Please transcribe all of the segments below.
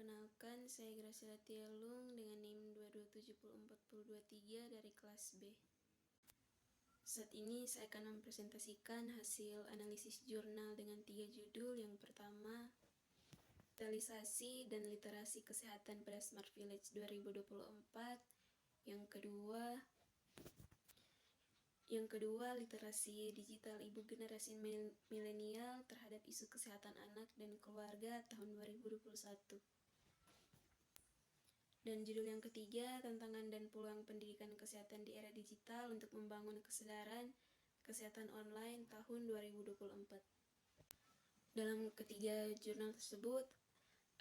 Perkenalkan, saya Graciela Tialung dengan NIM 2270423 dari kelas B. Saat ini saya akan mempresentasikan hasil analisis jurnal dengan 3 judul. Yang pertama, digitalisasi dan literasi kesehatan pada Smart Village 2024. Yang kedua, literasi digital ibu generasi milenial terhadap isu kesehatan anak dan keluarga tahun 2021. Dan judul yang ketiga, tantangan dan peluang pendidikan kesehatan di era digital untuk membangun kesadaran kesehatan online tahun 2024. Dalam ketiga jurnal tersebut,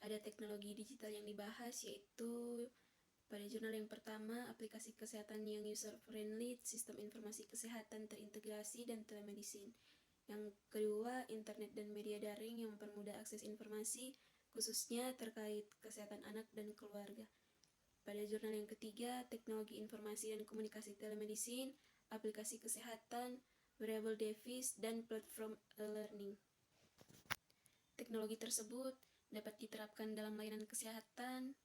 ada teknologi digital yang dibahas, yaitu pada jurnal yang pertama, aplikasi kesehatan yang user-friendly, sistem informasi kesehatan terintegrasi, dan telemedicine. Yang kedua, internet dan media daring yang mempermudah akses informasi, khususnya terkait kesehatan anak dan keluarga. Pada jurnal yang ketiga, teknologi informasi dan komunikasi telemedicine, aplikasi kesehatan, wearable device, dan platform e-learning. Teknologi tersebut dapat diterapkan dalam layanan kesehatan.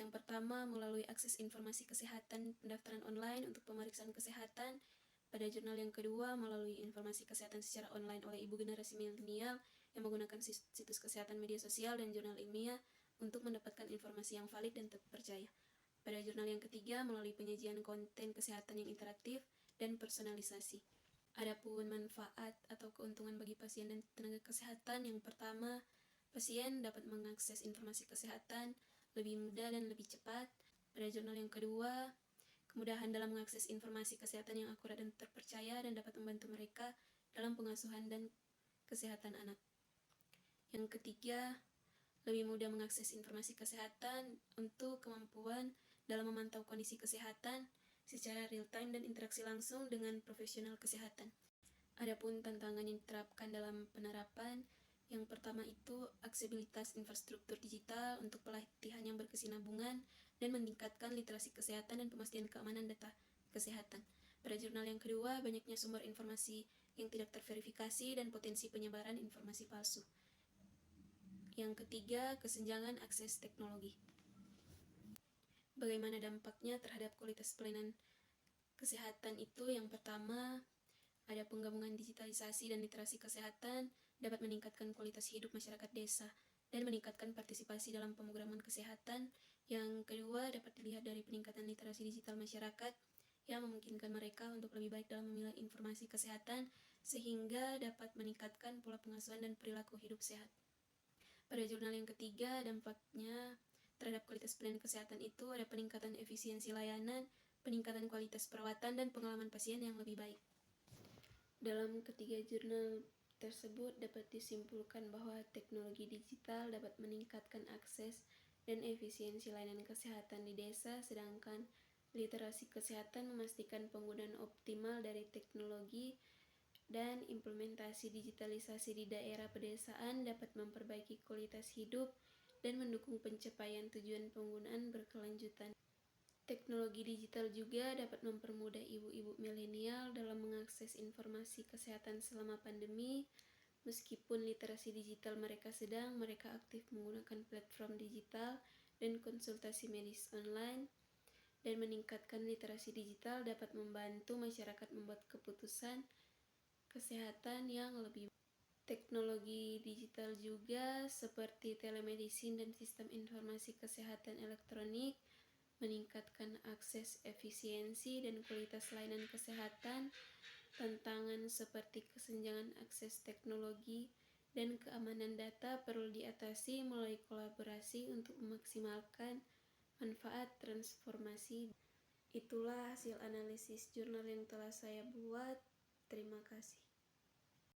Yang pertama, melalui akses informasi kesehatan pendaftaran online untuk pemeriksaan kesehatan. Pada jurnal yang kedua, melalui informasi kesehatan secara online oleh ibu generasi milenial yang menggunakan situs kesehatan media sosial dan jurnal ilmiah untuk mendapatkan informasi yang valid dan terpercaya. Pada jurnal yang ketiga, melalui penyajian konten kesehatan yang interaktif dan personalisasi. Adapun manfaat atau keuntungan bagi pasien dan tenaga kesehatan, yang pertama, pasien dapat mengakses informasi kesehatan lebih mudah dan lebih cepat. Pada jurnal yang kedua, kemudahan dalam mengakses informasi kesehatan yang akurat dan terpercaya dan dapat membantu mereka dalam pengasuhan dan kesehatan anak. Yang ketiga, lebih mudah mengakses informasi kesehatan untuk kemampuan dalam memantau kondisi kesehatan secara real-time dan interaksi langsung dengan profesional kesehatan. Adapun tantangan yang diterapkan dalam penerapan, yang pertama itu aksesibilitas infrastruktur digital untuk pelatihan yang berkesinambungan dan meningkatkan literasi kesehatan dan pemastian keamanan data kesehatan. Pada jurnal yang kedua, banyaknya sumber informasi yang tidak terverifikasi dan potensi penyebaran informasi palsu. Yang ketiga, kesenjangan akses teknologi. Bagaimana dampaknya terhadap kualitas pelayanan kesehatan itu? Yang pertama, ada penggabungan digitalisasi dan literasi kesehatan dapat meningkatkan kualitas hidup masyarakat desa dan meningkatkan partisipasi dalam pemrograman kesehatan. Yang kedua, dapat dilihat dari peningkatan literasi digital masyarakat yang memungkinkan mereka untuk lebih baik dalam memilah informasi kesehatan sehingga dapat meningkatkan pola pengasuhan dan perilaku hidup sehat. Pada jurnal yang ketiga, dampaknya terhadap kualitas pelayanan kesehatan itu ada peningkatan efisiensi layanan, peningkatan kualitas perawatan, dan pengalaman pasien yang lebih baik. Dalam ketiga jurnal tersebut dapat disimpulkan bahwa teknologi digital dapat meningkatkan akses dan efisiensi layanan kesehatan di desa, sedangkan literasi kesehatan memastikan penggunaan optimal dari teknologi dan implementasi digitalisasi di daerah pedesaan dapat memperbaiki kualitas hidup dan mendukung pencapaian tujuan penggunaan berkelanjutan. Teknologi digital juga dapat mempermudah ibu-ibu milenial dalam mengakses informasi kesehatan selama pandemi. Meskipun literasi digital mereka sedang, mereka aktif menggunakan platform digital dan konsultasi medis online. Dan meningkatkan literasi digital dapat membantu masyarakat membuat keputusan kesehatan yang lebih baik. Teknologi digital juga seperti telemedicine dan sistem informasi kesehatan elektronik meningkatkan akses, efisiensi, dan kualitas layanan kesehatan. Tantangan seperti kesenjangan akses teknologi dan keamanan data perlu diatasi melalui kolaborasi untuk memaksimalkan manfaat transformasi. Itulah hasil analisis jurnal yang telah saya buat. Terima kasih.